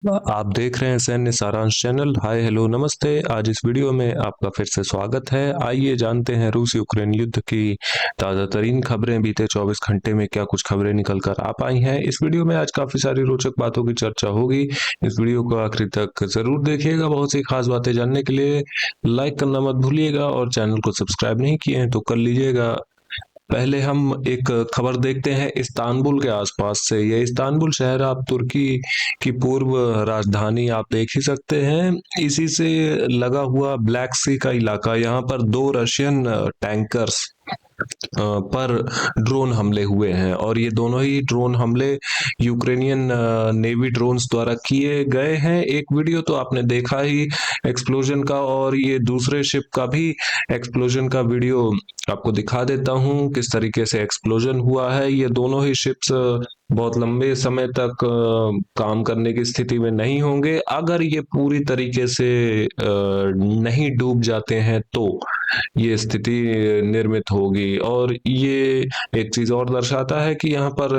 आप देख रहे हैं सैन्य सारांश चैनल। हाय हेलो नमस्ते। आज इस वीडियो में आपका फिर से स्वागत है। आइए जानते हैं रूस यूक्रेन युद्ध की ताज़ा तरीन खबरें। बीते 24 घंटे में क्या कुछ खबरें निकल कर आ पाई हैं। इस वीडियो में आज काफ़ी सारी रोचक बातों की चर्चा होगी। इस वीडियो को आखिरी तक ज़रूर देखिएगा। बहुत सी खास बातें जानने के लिए लाइक करना मत भूलिएगा और चैनल को सब्सक्राइब नहीं किए हैं तो कर लीजिएगा। पहले हम एक खबर देखते हैं इस्तांबुल के आसपास से। ये इस्तांबुल शहर आप तुर्की की पूर्व राजधानी आप देख ही सकते हैं। इसी से लगा हुआ ब्लैक सी का इलाका, यहाँ पर दो रशियन टैंकर्स पर ड्रोन हमले हुए हैं और ये दोनों ही ड्रोन हमले यूक्रेनियन नेवी ड्रोन्स द्वारा किए गए हैं। एक वीडियो तो आपने देखा ही एक्सप्लोजन का, और ये दूसरे शिप का भी एक्सप्लोजन का वीडियो आपको दिखा देता हूँ किस तरीके से एक्सप्लोजन हुआ है। ये दोनों ही शिप्स बहुत लंबे समय तक काम करने की स्थिति में नहीं होंगे। अगर ये पूरी तरीके से नहीं डूब जाते हैं तो ये स्थिति निर्मित होगी। और ये एक चीज और दर्शाता है कि यहाँ पर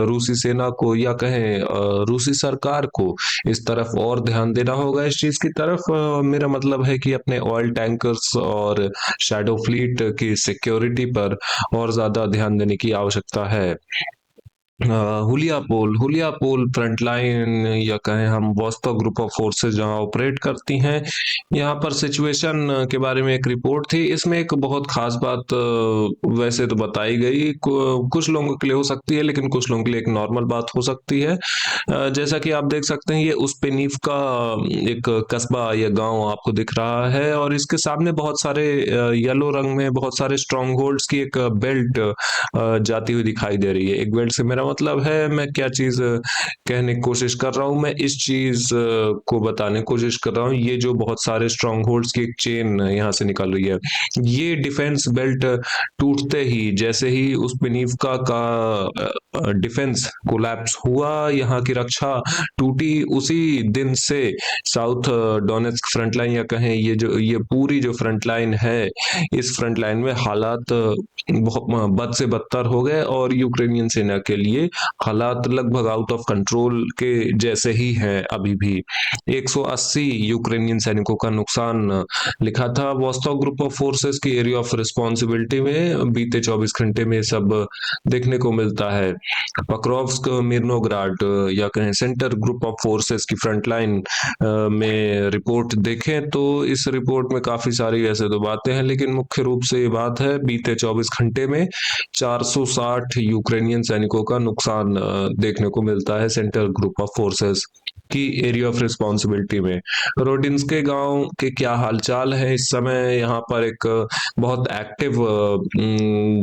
रूसी सेना को या कहें रूसी सरकार को इस तरफ और ध्यान देना होगा। इस चीज की तरफ मेरा मतलब है कि अपने ऑयल टैंकर्स और शैडो फ्लीट की सिक्योरिटी पर और ज्यादा ध्यान देने की आवश्यकता है। हुलिया पोल फ्रंटलाइन या कहें हम वॉस्तो ग्रुप ऑफ फोर्सेस जहां ऑपरेट करती हैं, यहाँ पर सिचुएशन के बारे में एक रिपोर्ट थी। इसमें एक बहुत खास बात वैसे तो बताई गई, कुछ लोगों के लिए हो सकती है लेकिन कुछ लोगों के लिए एक नॉर्मल बात हो सकती है। जैसा कि आप देख सकते हैं, ये उस्पेनीव का एक कस्बा या गांव आपको दिख रहा है और इसके सामने बहुत सारे येलो रंग में बहुत सारे स्ट्रॉन्ग होल्ड्स की एक बेल्ट जाती हुई दिखाई दे रही है। एक बेल्ट से मेरा मतलब है, मैं क्या चीज कहने की कोशिश कर रहा हूँ, मैं इस चीज को बताने की कोशिश कर रहा हूँ। ये जो बहुत सारे स्ट्रॉन्ग होल्ड्स की एक चेन यहाँ से निकल रही है, ये डिफेंस बेल्ट टूटते ही, जैसे ही उस बेनीवका का डिफेंस कोलैप्स हुआ, यहाँ की रक्षा टूटी, उसी दिन से साउथ डोनेट्स्क फ्रंट लाइन या कहें ये पूरी जो फ्रंट लाइन है, इस फ्रंट लाइन में हालात बहुत बद से बदतर हो गए और यूक्रेनियन सेना के लिए हालात लगभग आउट ऑफ कंट्रोल के जैसे ही हैं अभी भी। 180 यूक्रेनियन सैनिकों का नुकसान लिखा था वॉस्टॉक ग्रुप ऑफ फोर्सेस की एरिया ऑफ रिस्पॉन्सिबिलिटी में। बीते 24 घंटे में सब देखने को मिलता है। पक्रोव्स्क मिर्नोग्राड या कहें सेंटर ग्रुप ऑफ फोर्सेस की फ्रंट लाइन में रिपोर्ट देखें तो इस रिपोर्ट में काफी सारी ऐसे तो बातें हैं, लेकिन मुख्य रूप से ये बात है बीते 24 घंटे में 460 यूक्रेनियन सैनिकों का नुकसान देखने को मिलता है सेंटर ग्रुप ऑफ फोर्सेस की एरिया ऑफ रिस्पॉन्सिबिलिटी में। रोडिंस्के गांव के क्या हालचाल है इस समय? यहाँ पर एक बहुत एक्टिव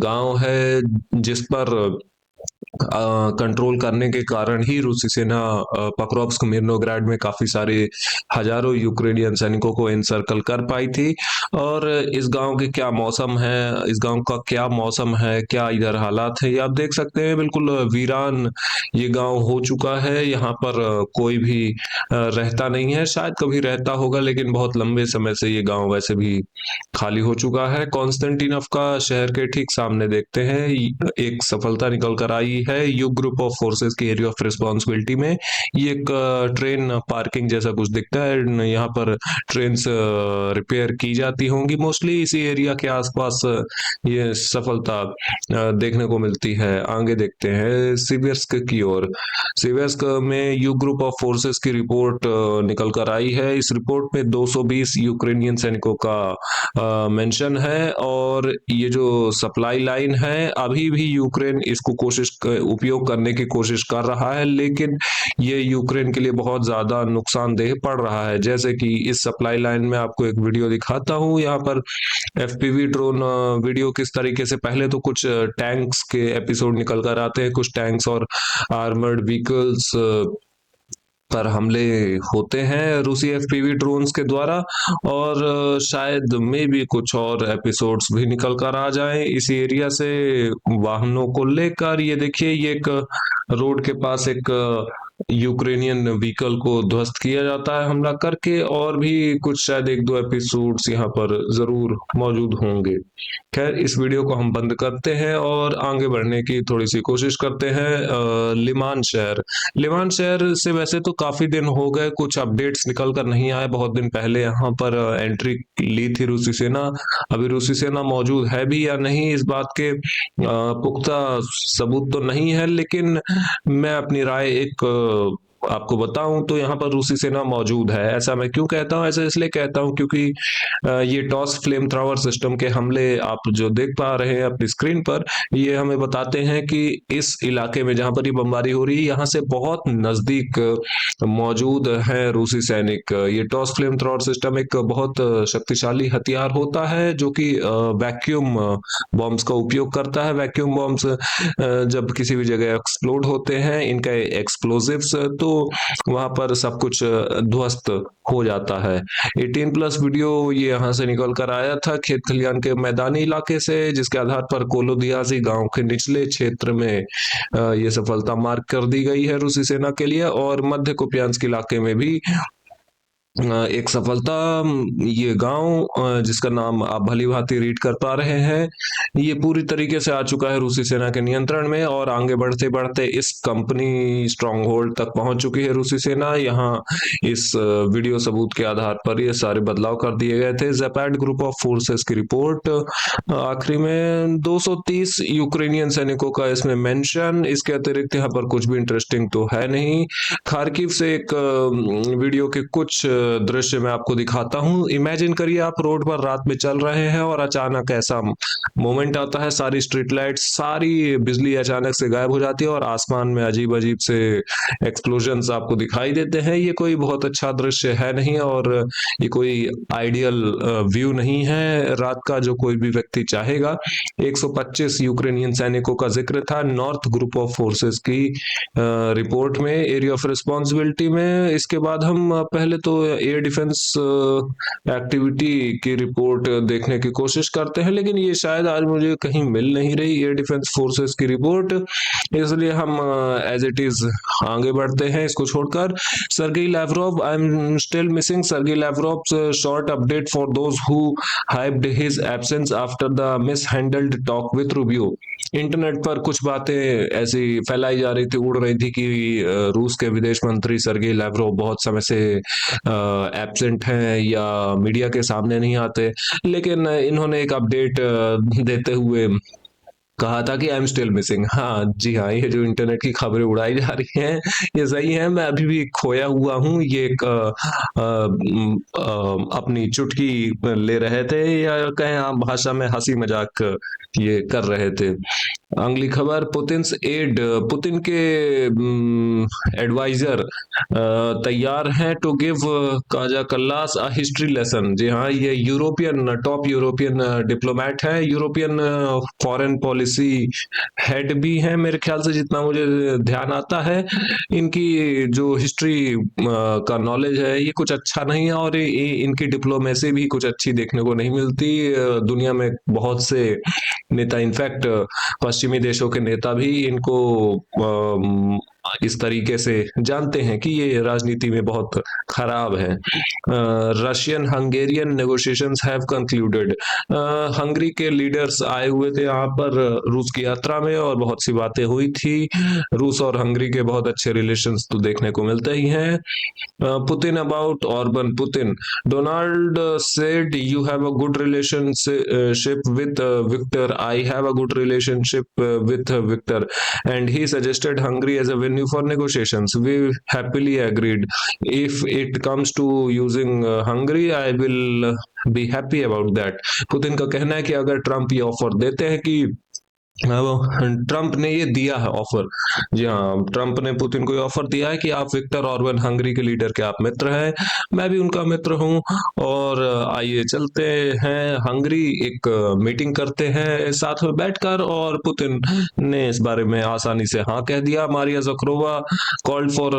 गांव है जिस पर कंट्रोल करने के कारण ही रूसी सेना पक्रोव्स्क मिर्नोग्राड में काफी सारे हजारों यूक्रेनियन सैनिकों को एनसर्कल कर पाई थी। और इस गांव के क्या मौसम है, इस गांव का क्या मौसम है, क्या इधर हालात है, ये आप देख सकते हैं। बिल्कुल वीरान ये गांव हो चुका है। यहाँ पर कोई भी रहता नहीं है, शायद कभी रहता होगा लेकिन बहुत लंबे समय से ये गांव वैसे भी खाली हो चुका है। कॉन्स्टेंटिनोव का शहर के ठीक सामने देखते हैं एक सफलता निकल कर आई है यू ग्रुप ऑफ फोर्सेस की एरिया ऑफ रिस्पॉन्सिबिलिटी में। ये एक ट्रेन पार्किंग जैसा कुछ दिखता है। यहाँ पर ट्रेन रिपेयर की जाती होंगी मोस्टली। इसी एरिया के आसपास ये सफलता देखने को मिलती है। आगे देखते हैं सिवियर्स्क की ओर। सिवियर्स्क में यू ग्रुप ऑफ फोर्सेस की रिपोर्ट निकल कर आई है। इस रिपोर्ट में 220 यूक्रेनियन सैनिकों का मेंशन है और ये जो सप्लाई लाइन है अभी भी यूक्रेन इसको उपयोग करने की कोशिश कर रहा है, लेकिन ये यूक्रेन के लिए बहुत ज्यादा नुकसानदेह पड़ रहा है। जैसे कि इस सप्लाई लाइन में आपको एक वीडियो दिखाता हूँ। यहाँ पर एफपीवी ड्रोन वीडियो किस तरीके से, पहले तो कुछ टैंक्स के एपिसोड निकल कर आते हैं, कुछ टैंक्स और आर्मर्ड व्हीकल्स पर हमले होते हैं रूसी एफपीवी ड्रोन्स के द्वारा। और शायद में भी कुछ और एपिसोड्स भी निकल कर आ जाएं इसी एरिया से वाहनों को लेकर। ये देखिए, ये एक रोड के पास एक यूक्रेनियन व्हीकल को ध्वस्त किया जाता है हमला करके, और भी कुछ शायद एक दो एपिसोड्स यहाँ पर जरूर मौजूद होंगे। खैर, इस वीडियो को हम बंद करते हैं और आगे बढ़ने की थोड़ी सी कोशिश करते हैं। लिमान शहर, लिमान शहर से वैसे तो काफी दिन हो गए, कुछ अपडेट्स निकल कर नहीं आए। बहुत दिन पहले यहाँ पर एंट्री ली थी रूसी सेना। अभी रूसी सेना मौजूद है भी या नहीं, इस बात के पुख्ता सबूत तो नहीं है, लेकिन मैं अपनी राय एक आपको बताऊं तो यहाँ पर रूसी सेना मौजूद है। ऐसा मैं क्यों कहता हूँ? ऐसा इसलिए कहता हूँ क्योंकि ये टॉस फ्लेम थ्रोवर सिस्टम के हमले आप जो देख पा रहे हैं अपनी स्क्रीन पर, ये हमें बताते हैं कि इस इलाके में जहां पर ये बमबारी हो रही है, यहाँ से बहुत नजदीक मौजूद है रूसी सैनिक। ये टॉस फ्लेम थ्रोवर सिस्टम एक बहुत शक्तिशाली हथियार होता है जो कि वैक्यूम बॉम्ब्स का उपयोग करता है। वैक्यूम बॉम्ब्स जब किसी भी जगह एक्सप्लोड होते हैं, इनका एक्सप्लोजिव्स, तो वहां पर सब कुछ ध्वस्त हो जाता है। 18+ वीडियो ये यहाँ से निकल कर आया था, खेत खलियान के मैदानी इलाके से, जिसके आधार पर कोलोदियाजी गांव के निचले क्षेत्र में ये सफलता मार्क कर दी गई है रूसी सेना के लिए। और मध्य कुपियांस्क इलाके में भी एक सफलता। ये गांव जिसका नाम आप भली भांति रीड कर पा रहे हैं, ये पूरी तरीके से आ चुका है रूसी सेना के नियंत्रण में, और आगे बढ़ते बढ़ते इस कंपनी स्ट्रॉन्ग होल्ड तक पहुंच चुकी है रूसी सेना। यहाँ इस वीडियो सबूत के आधार पर ये सारे बदलाव कर दिए गए थे। ज़ेपैड ग्रुप ऑफ फोर्सेस की रिपोर्ट आखिरी में 230 यूक्रेनियन सैनिकों का इसमें मेंशन। इसके अतिरिक्त यहाँ पर कुछ भी इंटरेस्टिंग तो है नहीं। खार्किव से एक वीडियो के कुछ दृश्य मैं आपको दिखाता हूँ। इमेजिन करिए आप रोड पर रात में चल रहे हैं और अचानक ऐसा मोमेंट आता है, सारी स्ट्रीट लाइट, सारी बिजली अचानक से गायब हो जाती है और आसमान में अजीब अजीब से एक्सप्लोजन्स आपको दिखाई देते हैं। ये कोई बहुत अच्छा दृश्य है नहीं, और ये कोई आइडियल व्यू नहीं है रात का जो कोई भी व्यक्ति चाहेगा। 125 यूक्रेनियन सैनिकों का जिक्र था नॉर्थ ग्रुप ऑफ फोर्सेस की रिपोर्ट में, एरिया ऑफ रिस्पॉन्सिबिलिटी में। इसके बाद हम पहले तो एयर डिफेंस एक्टिविटी की रिपोर्ट देखने की कोशिश करते हैं, लेकिन ये शायद आज मुझे कहीं मिल नहीं रही एयर डिफेंस फोर्सेस की रिपोर्ट, इसलिए हम एज इट इज आगे बढ़ते हैं इसको छोड़कर। Sergey Lavrov, I am still missing Sergey Lavrov's short update for those who hyped his absence after the mishandled talk with Rubio. Internet पर कुछ बातें ऐसी फैलाई जा रही थी, उड़ रही थी कि रूस के विदेश मंत्री सर्गेई लैवरोव बहुत समय से एब्सेंट हैं या मीडिया के सामने नहीं आते, लेकिन इन्होंने एक अपडेट देते हुए कहा था कि आई एम स्टिल मिसिंग। हाँ जी हाँ, ये जो इंटरनेट की खबरें उड़ाई जा रही हैं ये सही है, मैं अभी भी खोया हुआ हूँ। ये एक अपनी चुटकी ले रहे थे, या कहें आप भाषा में हंसी मजाक ये कर रहे थे। अगली खबर, पुतिन्स एड, पुतिन के एडवाइजर तैयार हैं to give Kaja Kallas a history lesson. जी हाँ, ये यूरोपियन, टॉप यूरोपियन डिप्लोमेट है, यूरोपियन फॉरेन पॉलिसी हेड भी है मेरे ख्याल से, जितना मुझे ध्यान आता है। इनकी जो हिस्ट्री का नॉलेज है ये कुछ अच्छा नहीं है, और इनकी डिप्लोमेसी भी कुछ अच्छी देखने को नहीं मिलती। दुनिया में बहुत से नेता, इनफैक्ट पश्चिमी देशों के नेता भी इनको इस तरीके से जानते हैं कि ये राजनीति में बहुत खराब है। Russian Hungarian negotiations have concluded. Hungary के लीडर्स आए हुए थे यहाँ पर रूस की यात्रा में, और बहुत सी बातें हुई थी। रूस और हंगरी के बहुत अच्छे रिलेशंस तो देखने को मिलते ही हैं। Putin about Orban, Putin, Donald said you have a good relationship with Viktor, I have a good relationship with Viktor, and he suggested Hungary as a venue for negotiations. We happily agreed. If it comes to using Hungary, I will be happy about that. Putin का कहना है कि अगर Trump ये offer देते हैं कि Trump ने ये दिया है ऑफर, जी हाँ, ट्रंप ने पुतिन को ये ऑफर दिया है कि आप विक्टर ऑर्बन, हंगरी के लीडर के आप मित्र हैं, मैं भी उनका मित्र हूं, और आइए चलते हैं हंगरी, एक मीटिंग करते हैं साथ में बैठकर। और पुतिन ने इस बारे में आसानी से हाँ कह दिया। Maria Zakharova called for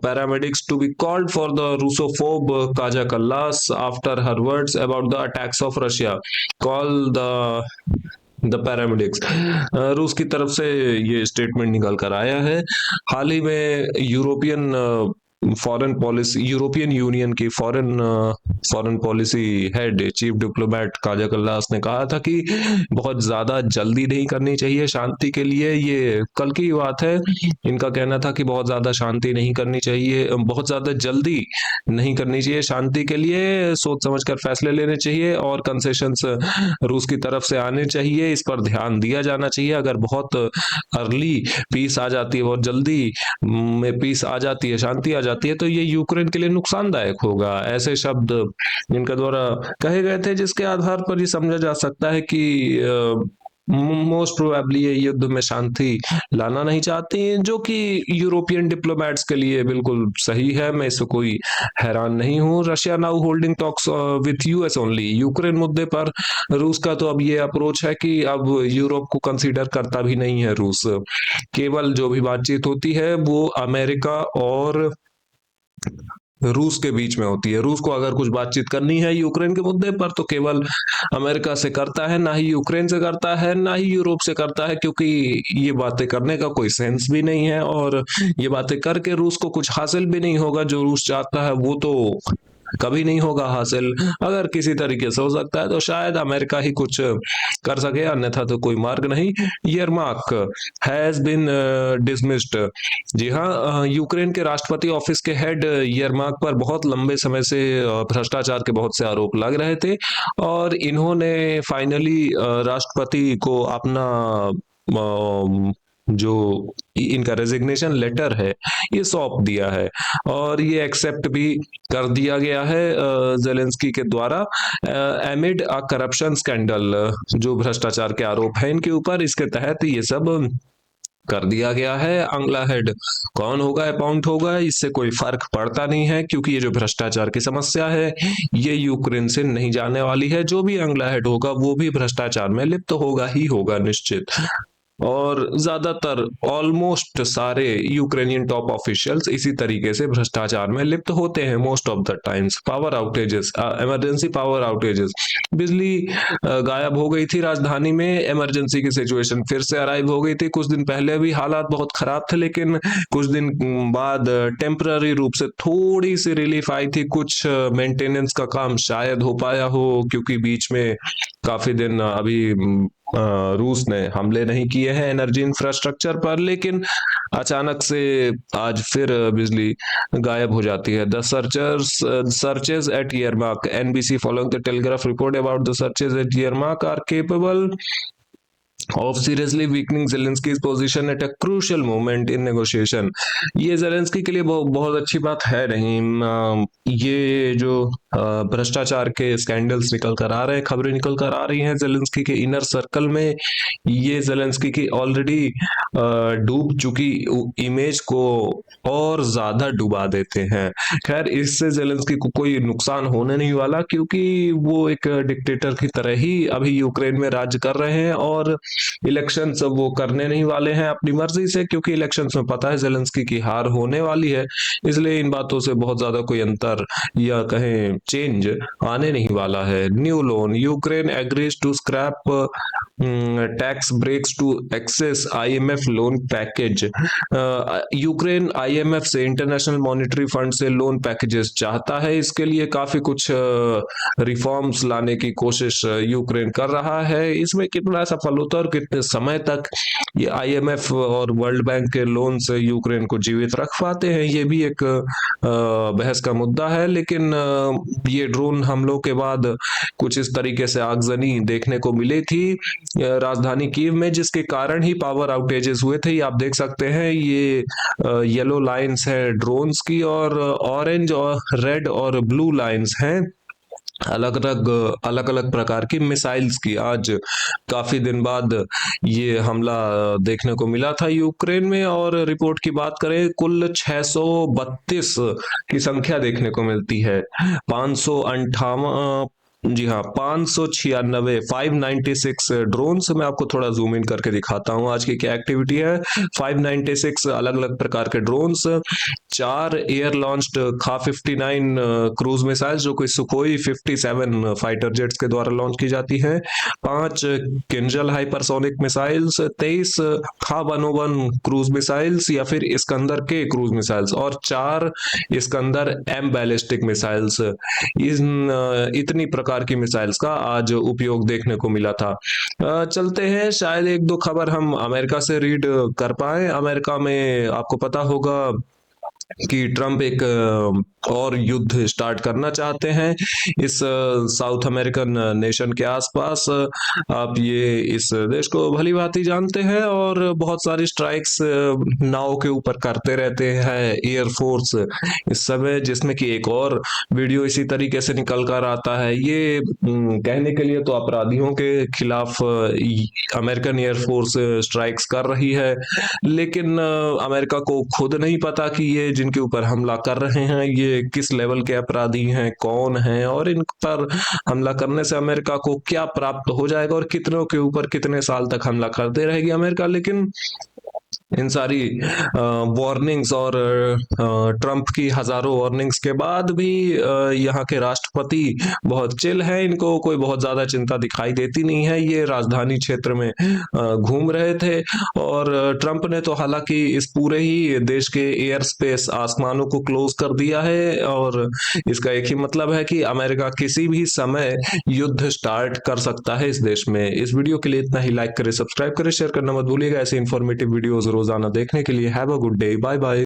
paramedics to be called for the Russophobe Kaja Kallas after her words about the attacks of Russia, call the the paramedics. रूस की तरफ से ये स्टेटमेंट निकल कर आया है। हाल ही में यूरोपियन यूनियन की foreign policy head chief diplomat Kaja Kallas ने कहा था कि बहुत ज्यादा जल्दी नहीं करनी चाहिए शांति के लिए। ये कल की बात है। इनका कहना था कि बहुत ज्यादा शांति नहीं करनी चाहिए, बहुत ज्यादा जल्दी नहीं करनी चाहिए शांति के लिए, सोच समझ कर फैसले लेने चाहिए और कंसेशंस रूस की तरफ से आने चाहिए, इस पर ध्यान दिया जाना चाहिए। अगर बहुत अर्ली पीस आ जाती है, बहुत जल्दी में पीस आ जाती है, शांति आ जाती है, तो ये यूक्रेन के लिए नुकसानदायक होगा। ऐसे शब्द इनके द्वारा कहे गए थे, जिसके आधार पर ये समझा जा सकता है कि मोस्ट प्रोबेबली ये युद्ध में शांति लाना नहीं चाहती हैं, जो कि यूरोपियन डिप्लोमेट्स के लिए बिल्कुल सही है। मैं इससे कोई हैरान नहीं हूँ। Russia now holding talks with US only. Ukraine मुद्दे पर रूस का तो अब ये अप्रोच है कि अब यूरोप को कंसीडर करता भी नहीं है रूस। केवल जो भी बातचीत होती है वो अमेरिका और रूस के बीच में होती है। रूस को अगर कुछ बातचीत करनी है यूक्रेन के मुद्दे पर तो केवल अमेरिका से करता है, ना ही यूक्रेन से करता है, ना ही यूरोप से करता है, क्योंकि ये बातें करने का कोई सेंस भी नहीं है और ये बातें करके रूस को कुछ हासिल भी नहीं होगा। जो रूस चाहता है वो तो कभी नहीं होगा हासिल। अगर किसी तरीके से हो सकता है तो शायद अमेरिका ही कुछ कर सके, अन्यथा तो कोई मार्ग नहीं। यरमार्क हैज बिन डिसमिस्ड। जी हाँ, यूक्रेन के राष्ट्रपति ऑफिस के हेड यरमार्क पर बहुत लंबे समय से भ्रष्टाचार के बहुत से आरोप लग रहे थे और इन्होंने फाइनली राष्ट्रपति को अपना जो इनका रेजिग्नेशन लेटर है ये सौंप दिया है और ये एक्सेप्ट भी कर दिया गया है जेलेंस्की के द्वारा। एमिड अ करप्शन स्कैंडल, जो भ्रष्टाचार के आरोप हैं इनके ऊपर, इसके तहत ये सब कर दिया गया है। अगला हेड कौन होगा, अपॉइंट होगा, इससे कोई फर्क पड़ता नहीं है, क्योंकि ये जो भ्रष्टाचार की समस्या है ये यूक्रेन से नहीं जाने वाली है। जो भी अगला हेड होगा वो भी भ्रष्टाचार में लिप्त होगा ही होगा निश्चित। और ज्यादातर ऑलमोस्ट सारे यूक्रेनियन टॉप ऑफिशियल्स इसी तरीके से भ्रष्टाचार में लिप्त होते हैं most of the times. Power outages, emergency power outages, बिजली गायब हो गई थी राजधानी में, इमरजेंसी की सिचुएशन फिर से अराइव हो गई थी। कुछ दिन पहले भी हालात बहुत खराब थे, लेकिन कुछ दिन बाद टेम्पररी रूप से थोड़ी सी रिलीफ आई थी। कुछ मेंटेनेंस का काम शायद हो पाया हो, क्योंकि बीच में काफी दिन अभी रूस ने हमले नहीं किए हैं एनर्जी इंफ्रास्ट्रक्चर पर, लेकिन अचानक से आज फिर बिजली गायब हो जाती है। The searches at Yermak, NBC following the Telegraph report about the searches at Yermak are capable of seriously weakening Zelensky's position at a crucial moment in negotiation। ये जेलेंस्की के लिए बहुत अच्छी बात है नहीं। ये जो भ्रष्टाचार के स्कैंडल्स निकल कर आ रहे हैं, खबरें निकल कर आ रही हैं जेलेंस्की के इनर सर्कल में, ये जेलेंस्की की ऑलरेडी डूब चुकी इमेज को और ज्यादा डुबा देते हैं। खैर, इससे जेलेंस्की को कोई नुकसान होने नहीं वाला, क्योंकि वो एक डिक्टेटर की तरह ही अभी यूक्रेन में राज्य कर रहे हैं और इलेक्शन सब वो करने नहीं वाले हैं अपनी मर्जी से, क्योंकि इलेक्शन में पता है जेलेंस्की की हार होने वाली है। इसलिए इन बातों से बहुत ज्यादा कोई अंतर या कहें चेंज आने नहीं वाला है। New loan, Ukraine agrees to scrap tax breaks to access IMF loan package. Ukraine IMF से, इंटरनेशनल मॉनिटरी फंड से लोन पैकेजेस चाहता है। इसके लिए काफी कुछ रिफॉर्म्स लाने की कोशिश यूक्रेन कर रहा है। इसमें कितना सफल होता है और कितने समय तक ये आईएमएफ और वर्ल्ड बैंक के लोन से यूक्रेन को जीवित रख पाते हैं, ये भी एक बहस का मुद्दा है। लेकिन ये ड्रोन हमलों के बाद कुछ इस तरीके से आगजनी देखने को मिली थी राजधानी कीव में, जिसके कारण ही पावर आउटेजेस हुए थे। ये आप देख सकते हैं, ये येलो लाइंस है ड्रोन्स की और ऑरेंज और रेड और ब्लू लाइंस हैं अलग अलग प्रकार की मिसाइल्स की। आज काफी दिन बाद ये हमला देखने को मिला था यूक्रेन में, और रिपोर्ट की बात करें कुल 632 की संख्या देखने को मिलती है। 558 जी हाँ, 596 596 ड्रोन्स। मैं आपको थोड़ा जूम इन करके दिखाता हूँ आज की क्या एक्टिविटी है। 596 अलग अलग प्रकार के ड्रोन्स, 4 एयर लॉन्च्ड खा 59 क्रूज मिसाइल जो कि सुखोई 57 फाइटर जेट्स के द्वारा लॉन्च की जाती हैं, 5 किंजल हाइपरसोनिक मिसाइल्स, 23 खा 101 क्रूज मिसाइल्स या फिर इस्कंदर के क्रूज मिसाइल्स, और 4 इस्कंदर एम बैलिस्टिक मिसाइल्स। इन इतनी प्रकार की मिसाइल्स का आज उपयोग देखने को मिला था। चलते हैं, शायद एक दो खबर हम अमेरिका से रीड कर पाए। अमेरिका में आपको पता होगा कि ट्रम्प एक और युद्ध स्टार्ट करना चाहते हैं इस साउथ अमेरिकन नेशन के आसपास। आप ये इस देश को भली भांति जानते हैं और बहुत सारी स्ट्राइक्स नाव के ऊपर करते रहते हैं एयरफोर्स इस समय, जिसमें कि एक और वीडियो इसी तरीके से निकल कर आता है। ये कहने के लिए तो अपराधियों के खिलाफ अमेरिकन एयरफोर्स स्ट्राइक्स कर रही है, लेकिन अमेरिका को खुद नहीं पता कि ये जिनके ऊपर हमला कर रहे हैं ये किस लेवल के अपराधी हैं, कौन हैं, और इन पर हमला करने से अमेरिका को क्या प्राप्त हो जाएगा और कितनों के ऊपर कितने साल तक हमला करते रहेगी अमेरिका। लेकिन इन सारी वार्निंग्स और ट्रंप की हजारों वार्निंग्स के बाद भी यहाँ के राष्ट्रपति बहुत चिल है, इनको कोई बहुत ज्यादा चिंता दिखाई देती नहीं है। ये राजधानी क्षेत्र में घूम रहे थे और ट्रंप ने तो हालांकि इस पूरे ही देश के एयर स्पेस आसमानों को क्लोज कर दिया है, और इसका एक ही मतलब है कि अमेरिका किसी भी समय युद्ध स्टार्ट कर सकता है इस देश में। इस वीडियो के लिए इतना ही। लाइक करें, सब्सक्राइब करें, शेयर करना मत भूलिएगा। ऐसे इन्फॉर्मेटिव वीडियोस रोजाना देखने के लिए। Have a good day, bye bye.